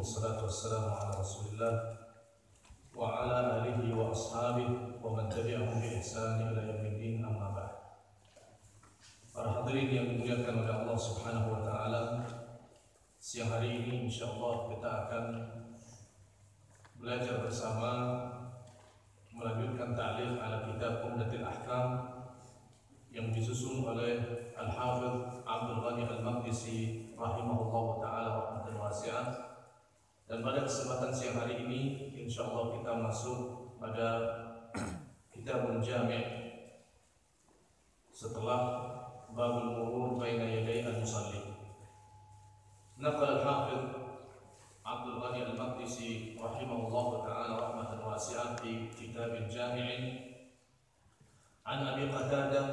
wassalatu wassalamu ala Rasulillah wa ala alihi wa ashabihi wa man tabi'ahum bi ihsan ila yaumiddin, amma ba'd. Para hadirin yang dimuliakan oleh Allah Subhanahu wa taala, siang hari ini insyaallah kita akan belajar bersama melanjutkan ta'liq ala kitab Umdatul Ahkam yang disusun oleh Al-Hafidz Abdul Ghani Al-Maqdisi rahimahullah ta'ala rahmatan wasi'ah. Dan pada kesempatan siang hari ini insyaallah kita masuk pada Kitabul Jami' setelah Babul Murur baina yaday al-musalli. Naqal Al-Hafidz Abdul Ghani Al-Maqdisi rahimahullah ta'ala rahmatan wasi'ah fi Kitabil Jami' an Abi Qatadah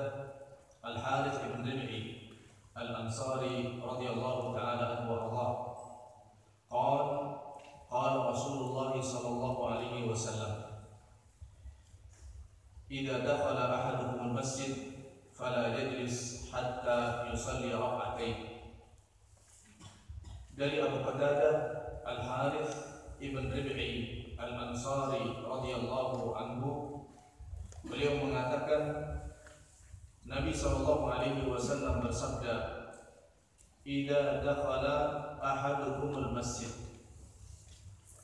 Al-Harith ibn Rib'i Al-Ansari radhiyallahu ta'ala anhu wa ardhah qala Rasulullah sallallahu alaihi wasallam idza dakhala ahadukum al-masjid fala yajlis hatta yusalli rak'atain. Dari Abu Qatadah Al-Harith ibn Rib'i Al-Ansari radhiyallahu anhu, beliau mengatakan Nabi sallallahu alaihi wasallam bersabda, "Idza dakhala ahadukumul masjid."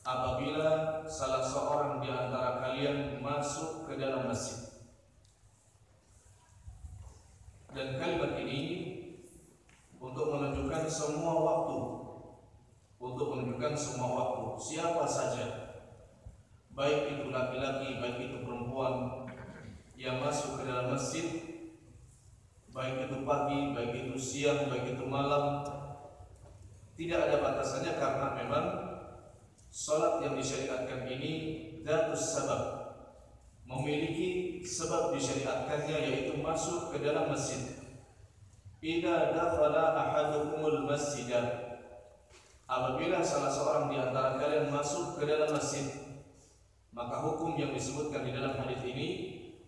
Apabila salah seorang di antara kalian masuk ke dalam masjid. Dan kalimat ini untuk menunjukkan semua waktu, siapa saja, baik itu laki-laki, baik itu perempuan yang masuk ke dalam masjid, baik itu pagi, baik itu siang, baik itu malam, tidak ada batasannya, karena memang salat yang disyariatkan ini dzatus sabab, memiliki sebab disyariatkannya, yaitu masuk ke dalam masjid. Idza dakhala ahadukumul masjidah, apabila salah seorang di antara kalian masuk ke dalam masjid, maka hukum yang disebutkan di dalam hadis ini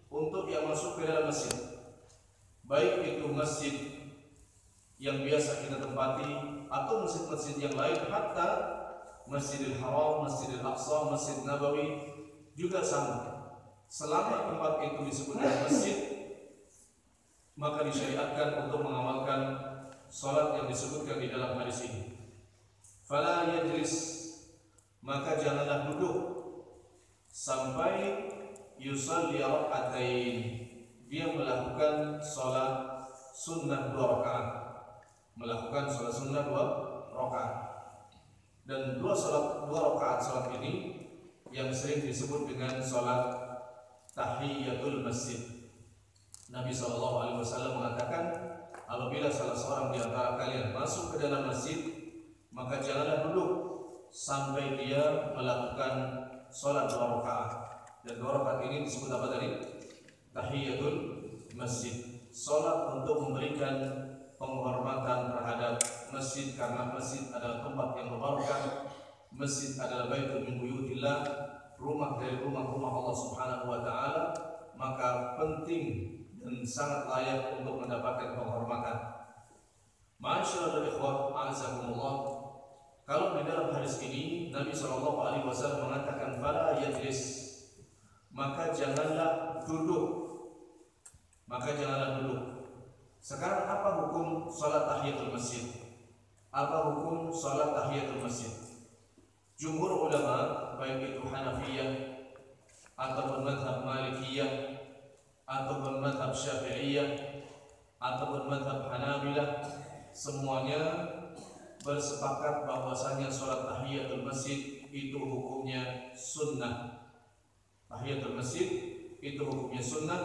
untuk yang masuk ke dalam masjid, baik itu masjid yang biasa kita tempati atau masjid-masjid yang lain, hatta Masjidil Haram, Masjidil Aqsa, Masjid Nabawi juga sama. Selama tempat itu disebutkan masjid, maka disyariatkan untuk mengamalkan salat yang disebutkan di dalam hadis ini. Fala yajlis, maka janganlah duduk sampai yusalli rak'atain, dia melakukan salat sunnah 2 rakaat, melakukan salat sunnah 2 rakaat. Dan 2 rakaat salat ini yang sering disebut dengan salat tahiyatul masjid. Nabi SAW mengatakan, apabila salah seorang di antara kalian masuk ke dalam masjid, maka janganlah duduk sampai dia melakukan salat 2 rakaat. Dan 2 rakaat ini disebut apa tadi? Tahiyatul masjid. Salat untuk memberikan penghormatan terhadap masjid, karena masjid adalah tempat yang berbarakah. Masjid adalah baitul min buyutillah, rumah dari rumah-rumah Allah Subhanahu wa taala, maka penting dan sangat layak untuk mendapatkan penghormatan. Ma'asyiral ikhwah a'azakumullah, kalau di dalam hadis ini Nabi sallallahu alaihi wasallam mengatakan fala yajlis, maka janganlah duduk. Sekarang apa hukum salat tahiyatul masjid? Apa hukum salat tahiyatul masjid? Jumhur ulama, baik itu Hanafiyah ataupun mazhab Malikiyah ataupun mazhab Syafi'iyah ataupun mazhab Hanabilah, semuanya bersepakat bahwasanya salat tahiyatul masjid itu hukumnya sunnah. Tahiyatul masjid itu hukumnya sunnah,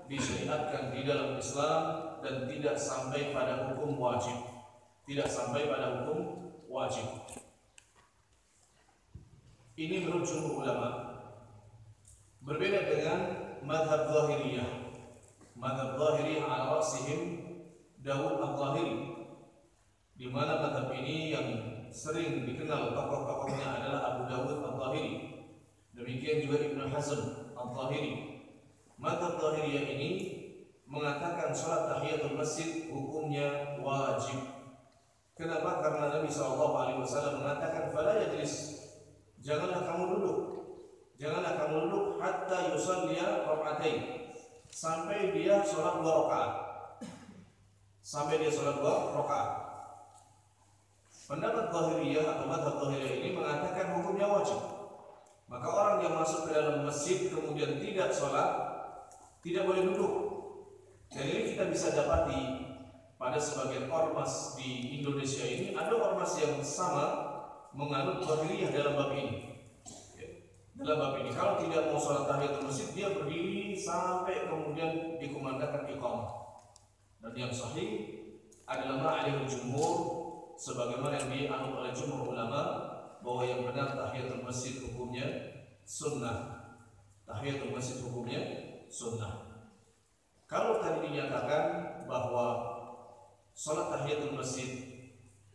disyariatkan di dalam Islam, dan tidak sampai pada hukum wajib. Ini menurut jumhur ulama. Berbeda dengan mazhab Zahiriyah. Mazhab Zahiriyah ala rasihim Dawud al-Zahiri, di mana mazhab ini yang sering dikenal tokoh-tokohnya adalah Abu Dawud al-Zahiri. Demikian juga Ibnu Hazm al-Zahiri. Mazhab Zahiriyah ini mengatakan salat tahiyatul masjid hukumnya wajib. Kenapa? Karena Nabi SAW mengatakan, "Fala yajlis." Janganlah kamu duduk. Janganlah kamu duduk hatta yusalliya rak'atain. Sampai dia sholat 2 rakaat. Sampai dia sholat 2 rakaat. Pendapat Zahiriyah atau mazhab Zahiriyah ini mengatakan hukumnya wajib. Maka orang yang masuk ke dalam masjid kemudian tidak sholat, tidak boleh duduk. Dan ini kita bisa dapati pada sebagian ormas di Indonesia ini, ada ormas yang sama menganut Zahiriyah dalam bab ini. Dalam bab ini, kalau tidak mau sholat tahiyatul masjid, dia berdiri sampai kemudian dikumandangkan iqamah. Dan yang sahih adalah ma'alihul jumhur, sebagaimana yang dianut oleh jumhur ulama, bahwa yang benar tahiyatul masjid hukumnya sunnah. Tahiyatul masjid hukumnya sunnah. Kalau tadi dinyatakan bahwa sholat tahiyatul masjid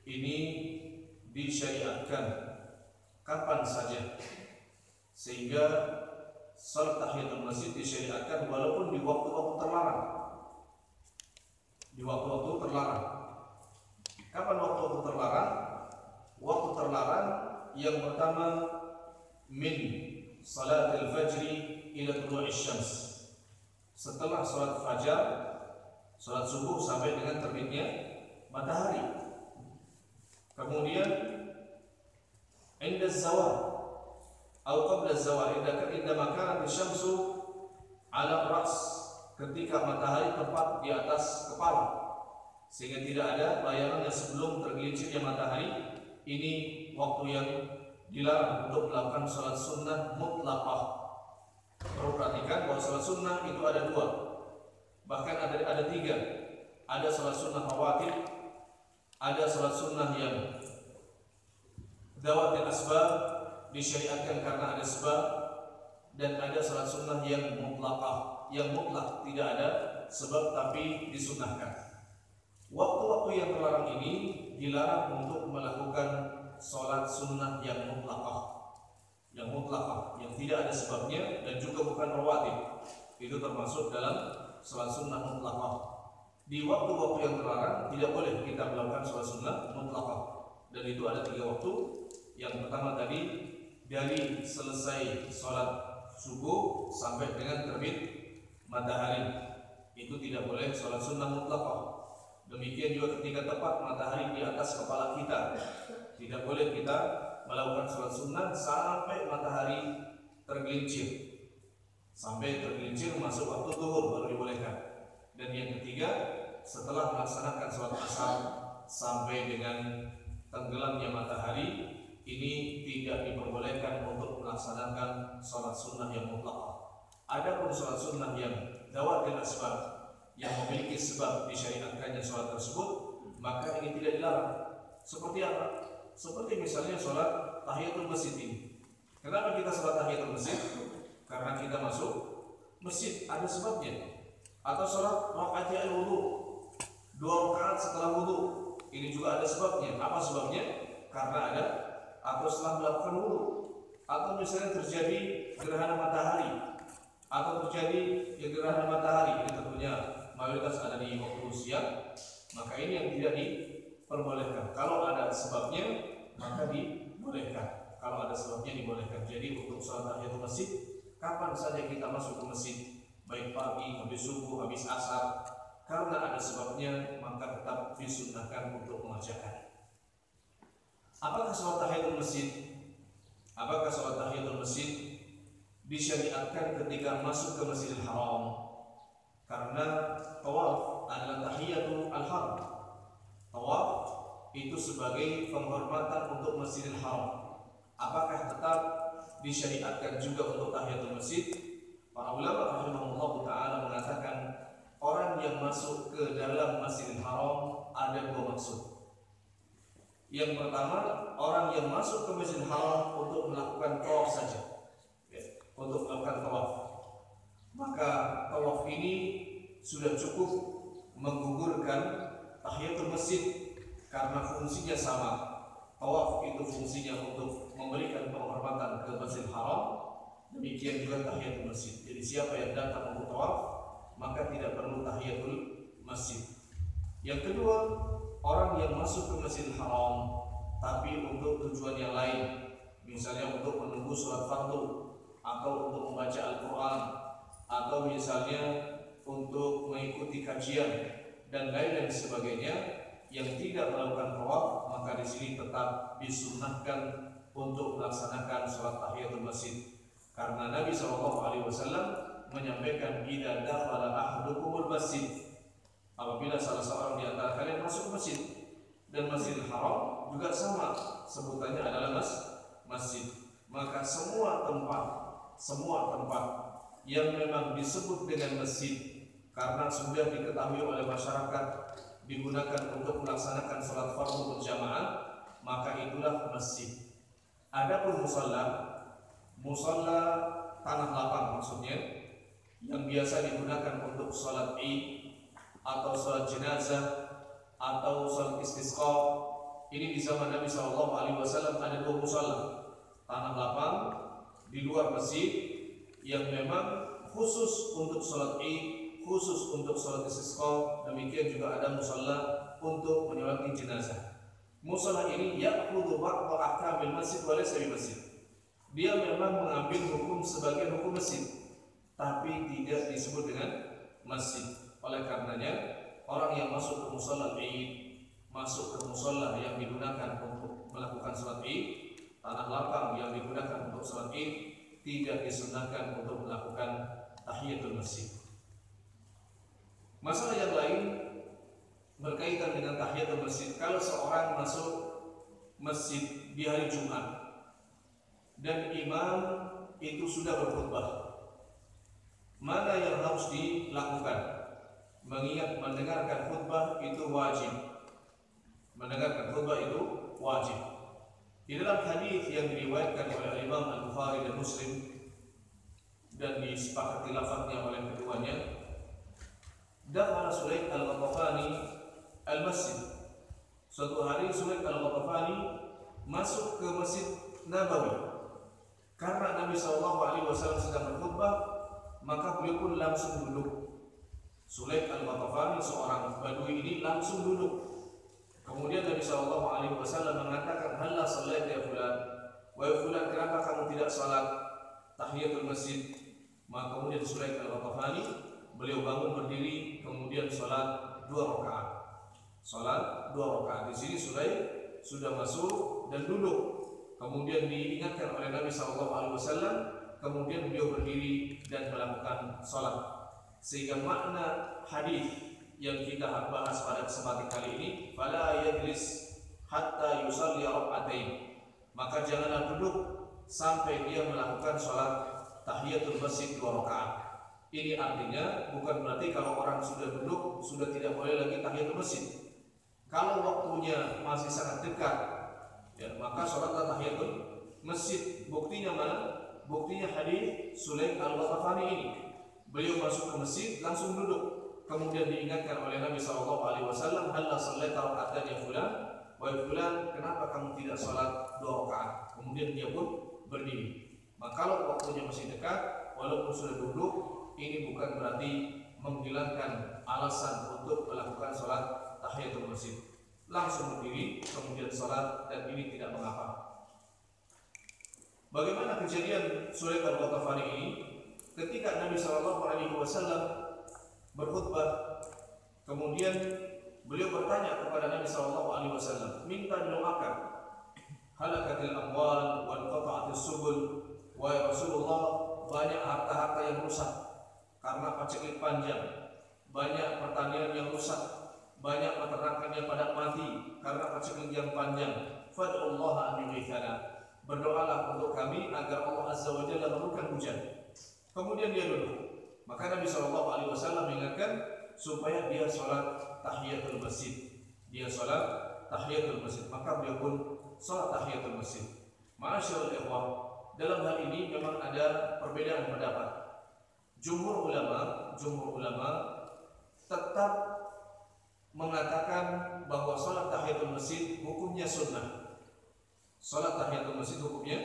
ini disyariatkan kapan saja, sehingga sholat tahiyatul masjid disyariatkan walaupun di waktu-waktu terlarang. Di waktu-waktu terlarang. Kapan waktu-waktu terlarang? Waktu terlarang yang pertama min salatil fajri ila tulu'is syams. Setelah sholat fajar, sholat subuh sampai dengan terbitnya matahari. Kemudian inda zawal atau qabla zawal, inda makan syamsu ala ras, ketika matahari tepat di atas kepala, sehingga tidak ada bayangan yang sebelum tergelincirnya matahari. Ini waktu yang dilarang untuk melakukan sholat sunnah mutlaqah. Perlu perhatikan bahwa sholat sunnah itu ada 2, bahkan ada 3. Ada sholat sunnah rawatib, ada sholat sunnah yang dawatil asbab, disyariatkan karena ada sebab, dan ada sholat sunnah yang mutlaqah, yang mutlak tidak ada sebab tapi disunnahkan. Waktu-waktu yang terlarang ini dilarang untuk melakukan sholat sunnah yang mutlaqah, yang tidak ada sebabnya, dan juga bukan rawatib. Itu termasuk dalam sholat sunnah mutlaqah. Di waktu-waktu yang terlarang tidak boleh kita melakukan sholat sunnah mutlaqah. Dan itu ada 3 waktu. Yang pertama tadi, dari selesai sholat subuh sampai dengan terbit matahari, itu tidak boleh sholat sunnah mutlaqah. Demikian juga ketika tepat matahari di atas kepala kita, tidak boleh kita melakukan sholat sunnah sampai matahari tergelincir. Sampai tergelincir masuk waktu zuhur baru dibolehkan. Dan yang ketiga, setelah melaksanakan sholat asar sampai dengan tenggelamnya matahari, ini tidak diperbolehkan untuk melaksanakan sholat sunnah yang mutlak. Adapun sholat sunnah yang dawatil asbab, yang memiliki sebab disyariatkannya sholat tersebut, maka ini tidak dilarang. Seperti apa? Seperti misalnya sholat tahiyatul masjid ini. Kenapa kita sholat tahiyatul masjid? Karena kita masuk masjid, ada sebabnya. Atau sholat rakaat wudu, 2 rakaat setelah wudu, ini juga ada sebabnya. Apa sebabnya? Karena ada, atau setelah melakukan wudu, atau misalnya terjadi gerhana matahari, atau terjadi gerhana matahari, ini tentunya mayoritas ada di waktu siang, maka ini yang tidak diperbolehkan. Kalau ada sebabnya, maka dibolehkan. Kalau ada sebabnya dibolehkan. Jadi untuk sholat tahiyatul masjid, kapan saja kita masuk ke masjid, baik pagi, habis subuh, habis asar, karena ada sebabnya, maka tetap disunnahkan untuk mengerjakan. Apakah sholat tahiyatul masjid? Apakah sholat tahiyatul masjid disyariatkan ketika masuk ke Masjidil Haram? Karena tawaf adalah tahiyatul haram. Tawaf itu sebagai penghormatan untuk Masjidil Haram. Apakah tetap disyariatkan juga untuk tahiyatul masjid? Para ulama rahimahullah taala mengatakan orang yang masuk ke dalam Masjidil Haram ada 2 maksud. Yang pertama, orang yang masuk ke Masjidil Haram untuk melakukan tawaf saja, untuk melakukan tawaf. Maka tawaf ini sudah cukup menggugurkan tahiyatul masjid, karena fungsinya sama. Tawaf itu fungsinya untuk memberikan penghormatan ke Masjidil Haram, demikian juga tahiyatul masjid. Jadi siapa yang datang untuk tawaf, maka tidak perlu tahiyatul masjid. Yang kedua, orang yang masuk ke Masjidil Haram tapi untuk tujuan yang lain, misalnya untuk menunggu sholat fardu, atau untuk membaca Al-Quran, atau misalnya untuk mengikuti kajian dan lain-lain sebagainya, yang tidak melakukan tawaf, maka di sini tetap disunnahkan untuk melaksanakan sholat tahiyatul masjid, karena Nabi SAW menyampaikan, idza dakhala ahadukumul masjid, apabila salah seorang di antara kalian masuk ke masjid, dan Masjidil Haram juga sama, sebutannya adalah masjid, maka semua tempat yang memang disebut dengan masjid karena sudah diketahui oleh masyarakat digunakan untuk melaksanakan sholat fardu berjamaah, maka itulah masjid. Adapun musalla tanah lapang maksudnya, yang biasa digunakan untuk sholat Id atau sholat jenazah atau sholat istisqa, ini di zaman Nabi SAW ada 2 musalla tanah lapang di luar masjid yang memang khusus untuk sholat Id, khusus untuk sholat istisqa. Demikian juga ada musalla untuk menyolati jenazah. Musalla ini ya'khudhu ba'd ahkamil masjid wa laysa masjid. Dia memang mengambil hukum sebagai hukum masjid, tapi tidak disebut dengan masjid. Oleh karenanya, orang yang masuk ke musalla Id, masuk ke musalla yang digunakan untuk melakukan sholat Id, tanah lapang yang digunakan untuk sholat Id, tidak disunahkan untuk melakukan tahiyatul masjid. Masalah yang lain berkaitan dengan tahiyatul masjid. Kalau seorang masuk masjid di hari Jumat dan imam itu sudah berkhutbah, mana yang harus dilakukan? Mengingat mendengarkan khutbah itu wajib. Mendengarkan khutbah itu wajib. Di dalam hadis yang diriwayatkan oleh Imam Al-Bukhari dan Muslim dan disepakati lafaznya oleh keduanya, dakhala Sulaik Al-Ghatafani al-masjid. Suatu hari Sulaik Al-Ghatafani masuk ke Masjid Nabawi. Karena Nabi SAW sedang berkhutbah, maka beliau pun langsung duduk. Sulaik Al-Ghatafani, seorang badui ini, langsung duduk. Kemudian Nabi SAW mengatakan, halla sallaita ya fulan, wahai fulan, kenapa kamu tidak salat tahiyatul masjid? Maka kemudian Sulaik Al-Ghatafani, beliau bangun berdiri, kemudian salat 2 rakaat. Salat 2 rakaat. Di sini Sulaik sudah masuk dan duduk. Kemudian diingatkan oleh Nabi SAW, kemudian beliau berdiri dan melakukan salat. Sehingga makna hadis yang kita bahas pada kesempatan kali ini, fala yajlis hatta yusalli rak'atain, maka janganlah duduk sampai dia melakukan sholat tahiyatul masjid 2 rakaat. Ini artinya bukan berarti kalau orang sudah duduk sudah tidak boleh lagi tahiyatul masjid. Kalau waktunya masih sangat dekat, ya, maka sholatlah tahiyatul masjid. Buktinya mana? Buktinya hadis Sulaik Al-Ghatafani ini. Beliau masuk ke masjid langsung duduk. Kemudian diingatkan oleh Nabi SAW, halla sallaita raka'atan ya fulan, wahai fulan, kenapa kamu tidak salat 2 rakaat? Kemudian dia pun berdiri. Maka kalau waktunya masih dekat, walaupun sudah duduk, ini bukan berarti menghilangkan alasan untuk melakukan salat tahiyatul masjid. Langsung berdiri, kemudian salat, dan ini tidak mengapa. Bagaimana kejadian Sulaik Al-Ghatafani ini? Ketika Nabi SAW berkhutbah, kemudian beliau bertanya kepada Nabi SAW, minta didoakan, halakatil amwal wa qata'atis subul, wahai Rasulullah, banyak harta-harta yang rusak karena paceklik panjang, banyak pertanian yang rusak, banyak peternakan yang pada mati karena paceklik yang panjang. Fad'ullaha an yughithana, berdoalah untuk kami agar Allah Azza wa Jalla menurunkan hujan. Kemudian dia duduk. Maka Nabi SAW mengingatkan supaya dia sholat tahiyatul masjid. Dia sholat tahiyatul masjid. Maka beliau pun sholat tahiyatul masjid. Ma'asyarul ikhwah, dalam hal ini memang ada perbedaan pendapat. Jumhur ulama tetap mengatakan bahwa sholat tahiyatul masjid hukumnya sunnah. Sholat tahiyatul masjid hukumnya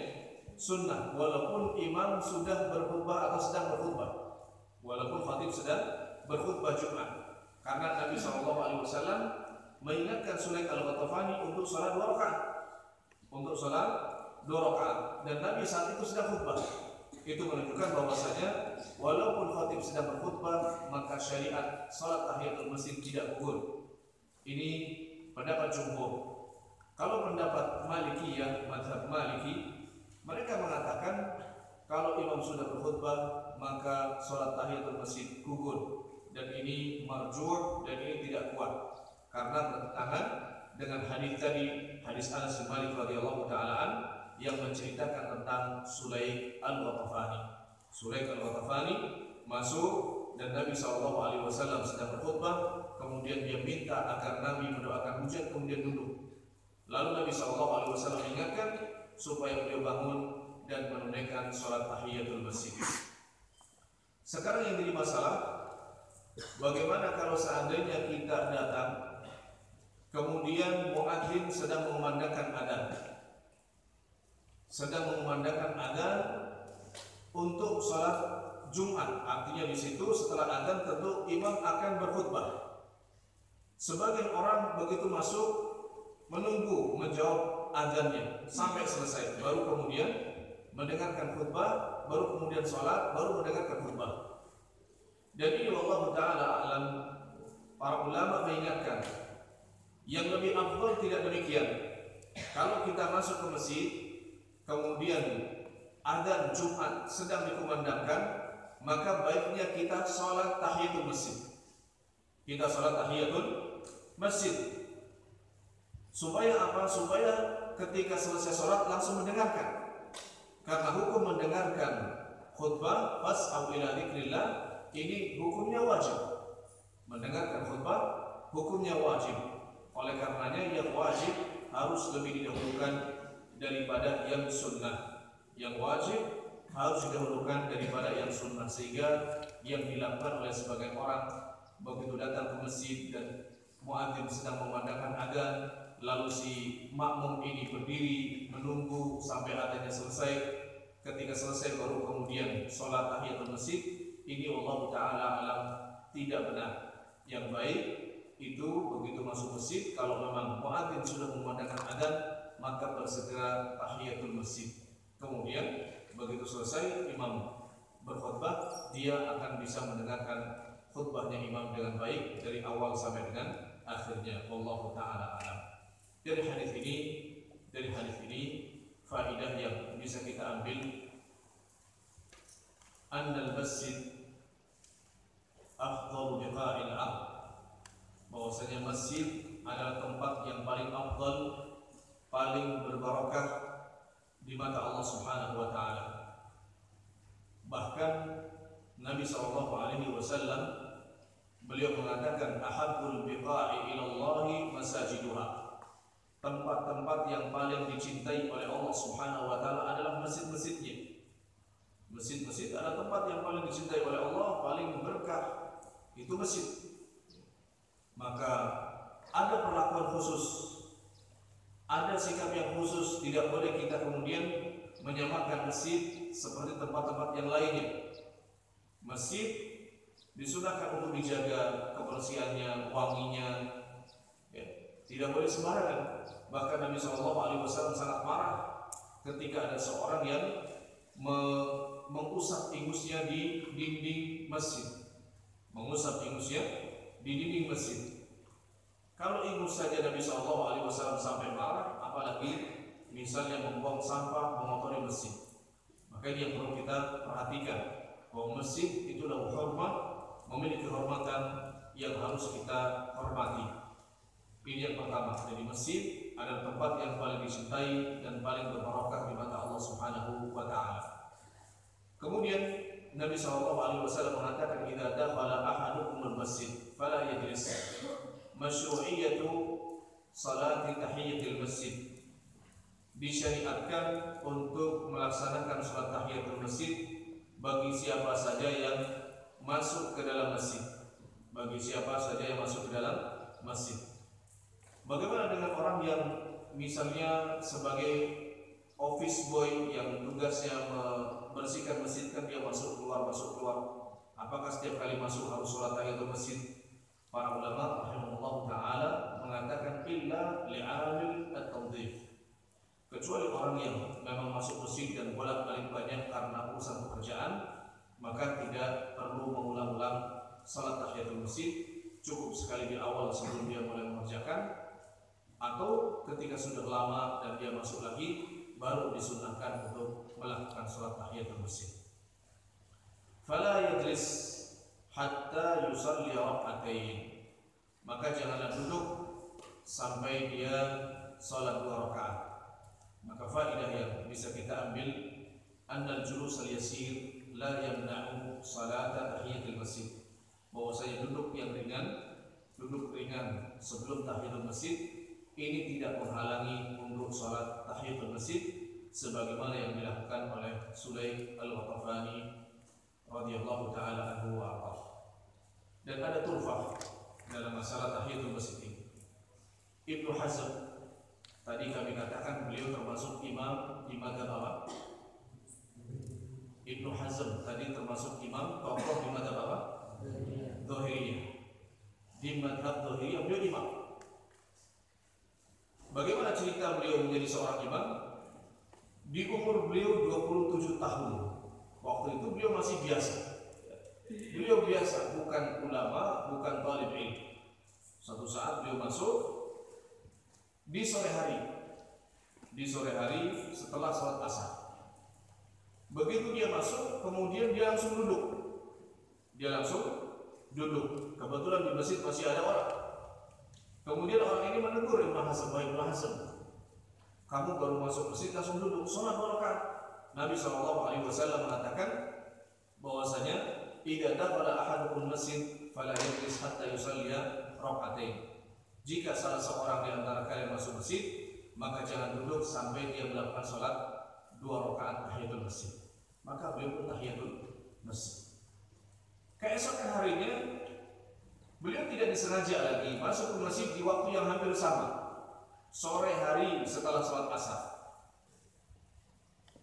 sunnah, walaupun imam sudah berkhutbah atau sedang berkhutbah, walaupun khatib sedang berkhutbah Jumat, karena Nabi SAW mengingatkan Sulaik Al-Ghatafani untuk sholat 2 rakaat. Untuk sholat 2 rakaat. Dan Nabi saat itu sedang khutbah. Itu menunjukkan bahwasanya walaupun khatib sedang berkhutbah, maka syariat sholat tahiyatul masjid tidak gugur. Ini pendapat jumhur. Kalau pendapat Malikiyah, mazhab Maliki, mereka mengatakan kalau imam sudah berkhutbah maka sholat tahiyatul masjid gugur, dan ini marju' dan ini tidak kuat karena bertentangan dengan hadis tadi, hadis Anas bin Malik radhiyallahu taala yang menceritakan tentang Sulaik Al-Ghatafani. Sulaik Al-Ghatafani masuk dan Nabi SAW sedang berkhutbah, kemudian dia minta agar Nabi mendoakan hujan, kemudian duduk. Lalu Nabi SAW mengingatkan supaya beliau bangun dan menunaikan sholat tahiyatul masjid. Sekarang yang jadi masalah, bagaimana kalau seandainya kita datang, kemudian muadzin sedang mengumandangkan adzan, untuk sholat Jumat. Artinya di situ setelah adzan tentu imam akan berkhutbah. Sebagian orang begitu masuk menunggu menjawab adzannya sampai selesai, baru kemudian mendengarkan khutbah, baru kemudian sholat, baru mendengarkan khutbah. Dan ini Allah Ta'ala alam, para ulama mengingatkan yang lebih afdal tidak demikian. Kalau kita masuk ke masjid, kemudian adzan Jumat sedang dikumandangkan, maka baiknya kita sholat tahiyatul masjid. Kita sholat tahiyatul masjid. Supaya apa? Supaya ketika selesai sholat langsung mendengarkan. Karena hukum mendengarkan khutbah fas'au ila dzikrillah ini hukumnya wajib. Mendengarkan khutbah hukumnya wajib. Oleh karenanya yang wajib harus lebih didahulukan daripada yang sunnah. Yang wajib harus didahulukan daripada yang sunnah, sehingga yang dilakukan oleh sebagian orang begitu datang ke masjid dan muadzin sedang memandangkan adzan, lalu si makmum ini berdiri menunggu sampai adzannya selesai. Ketika selesai baru kemudian sholat tahiyatul masjid. Ini Allah Ta'ala alam tidak benar. Yang baik itu begitu masuk masjid, kalau memang muadzin sudah memandangkan adzan, maka bersegera tahiyatul masjid. Kemudian begitu selesai imam berkhutbah, dia akan bisa mendengarkan khutbahnya imam dengan baik dari awal sampai dengan akhirnya. Allah Ta'ala alam. Dari hadis ini faedah yang bisa kita ambil, annal masjid afdal biqa'il ard, bahwasanya masjid adalah tempat yang paling afdal, paling berbarakah di mata Allah Subhanahu wa taala. Bahkan Nabi SAW beliau mengatakan ahabbul biqa'i ila Allah masajiduha. Tempat-tempat yang paling dicintai oleh Allah Subhanahu wa taala adalah masjid-masjidnya. Masjid-masjid adalah tempat yang paling dicintai oleh Allah, paling berkah, itu masjid. Maka ada perlakuan khusus, ada sikap yang khusus. Tidak boleh kita kemudian menyamakan masjid seperti tempat-tempat yang lainnya. Masjid disunahkan untuk dijaga kebersihannya, wanginya, ya, tidak boleh sembarangan. Bahkan Nabi SAW sangat marah ketika ada seorang yang mengusap ingusnya di dinding masjid. Mengusap ingusnya di dinding masjid. Kalau ingus saja Nabi SAW sampai marah, apalagi misalnya membuang sampah, mengotori masjid. Maka ini yang perlu kita perhatikan, bahwa masjid itu adalah hormat, memiliki kehormatan yang harus kita hormati. Ini yang pertama. Jadi masjid adalah tempat yang paling dicintai dan paling berbarakah di mata Allah Subhanahu wa taala. Kemudian Nabi SAW mengatakan, "Idza dakhala ahadukum al-masjid fala yajlis." Masyru'iyatu salati tahiyatul masjid. Disyariatkan untuk melaksanakan salat tahiyatul masjid bagi siapa saja yang masuk ke dalam masjid. Bagi siapa saja yang masuk ke dalam masjid. Bagaimana dengan orang yang misalnya sebagai office boy yang tugasnya membersihkan masjid, kan dia masuk keluar. Apakah setiap kali masuk harus sholat tahiyatul masjid? Para ulama rahimahullah taala mengatakan kecuali orang yang memang masuk masjid dan bolak-balik banyak karena urusan pekerjaan, maka tidak perlu mengulang-ulang salat tahiyatul masjid, cukup sekali di awal sebelum dia mulai mengerjakan, atau ketika sudah lama dan dia masuk lagi baru disunahkan untuk melakukan salat tahiyatul masjid. Fala yajlis hatta yusalli rak'atain, maka janganlah duduk sampai dia salat 2 rakaat. Maka faedah yang bisa kita ambil, annal julus al-yasir la yamna'u salata tahiyatul masjid, bahwasanya duduk ringan sebelum tahiyatul masjid ini tidak menghalangi untuk salat tahiyatul masjid, sebagaimana yang dilakukan oleh Sulaim al-Ghatafani radhiyallahu taala anhu wa arda. Dan ada turfah dalam masalah tahiyatul masjid ini. Ibnu Hazm tadi kami katakan beliau termasuk imam di mazhab apa? Ibnu Hazm tadi termasuk imam tokoh di mazhab apa? Dzahiriyah. Di mazhab Dzahiriyah beliau imam. Bagaimana cerita beliau menjadi seorang imam? Di umur beliau 27 tahun. Waktu itu beliau masih biasa. Beliau biasa, bukan ulama, bukan talib ilmu. Suatu saat beliau masuk di sore hari setelah sholat asar. Begitu dia masuk, kemudian dia langsung duduk. Kebetulan di masjid masih ada orang. Kemudian orang ini menegur Ibnu Hazm, kamu baru masuk masjid langsung duduk, sholat 2 rakaat. Nabi SAW mengatakan bahwasanya idza dakhala ahadukum masjid fala yajlis hatta yusalliya rak'atain. Jika salah seorang di antara kalian masuk masjid, maka jangan duduk sampai dia melakukan sholat 2 rakaat tahiyatul masjid. Maka beliau pun tahiyatul masjid. Keesokan harinya beliau tidak disengaja lagi masuk ke masjid di waktu yang hampir sama, sore hari setelah sholat asar.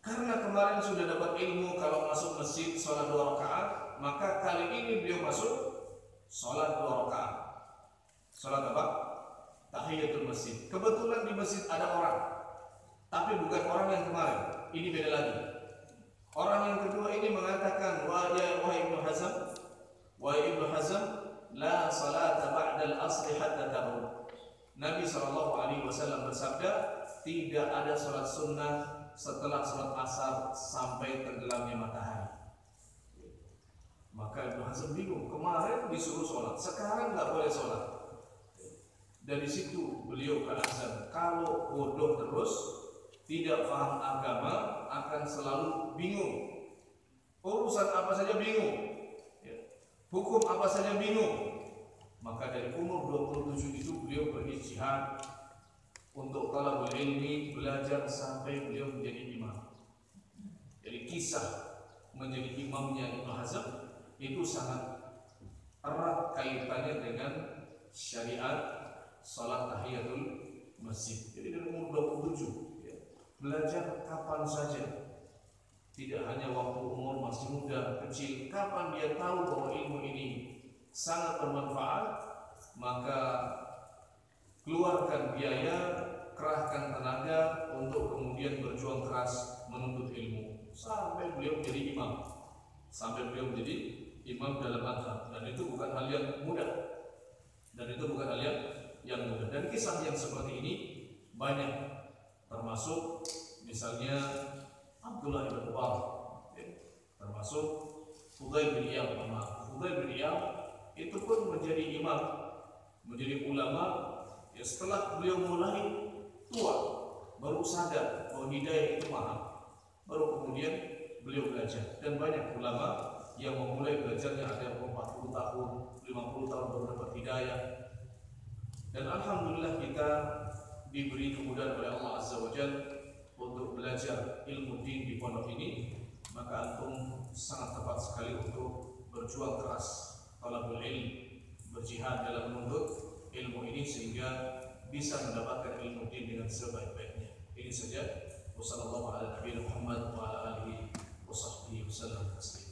Karena kemarin sudah dapat ilmu kalau masuk masjid sholat 2 rakaat, maka kali ini beliau masuk sholat 2 rakaat. Sholat apa? Tahiyatul masjid. Kebetulan di masjid ada orang, tapi bukan orang yang kemarin. Ini beda lagi. Orang yang kedua ini mengatakan, wahai Ibnu Hazm, la salata ba'dal asri hatta ta'ud. Nabi SAW bersabda, tidak ada sholat sunnah setelah sholat asar sampai tenggelamnya matahari. Maka Ibnu Hazm bingung, kemarin disuruh sholat, sekarang nggak boleh sholat. Dari situ beliau berazam, kalau bodoh terus, tidak paham agama, akan selalu bingung. Urusan apa saja bingung, hukum apa saja bingung. Maka dari umur 27 itu beliau berijtihad untuk talabul ilmi, belajar sampai beliau menjadi imam. Jadi kisah menjadi imamnya Ibnu Hazm itu sangat erat kaitannya dengan syariat salat tahiyatul masjid. Jadi dari umur 27 belajar kapan saja, tidak hanya waktu umur masih muda kecil. Kapan dia tahu bahwa ilmu ini sangat bermanfaat, maka keluarkan biaya, kerahkan tenaga untuk kemudian berjuang keras menuntut ilmu sampai beliau menjadi imam dalam mazhab. Dan itu bukan hal yang mudah. Dan kisah yang seperti ini banyak, termasuk misalnya Abdullah bin Umar, termasuk Fudail bin Iyad. Fudail bin Iyad itu pun menjadi imam, menjadi ulama ya setelah beliau mulai tua, baru sadar bahwa hidayah itu mahal, baru kemudian beliau belajar. Dan banyak ulama yang memulai belajarnya ada 40 tahun, 50 tahun baru dapat hidayah. Dan alhamdulillah kita diberi kemudahan oleh Allah Azza wa Jalla untuk belajar ilmu din di pondok ini. Maka antum sangat tepat sekali untuk berjuang keras talabul ilm, berjihad dalam menuntut ilmu ini sehingga bisa mendapatkan ilmu din dengan sebaik-baiknya. Ini saja. Wassalamualaikum warahmatullahi wabarakatuh.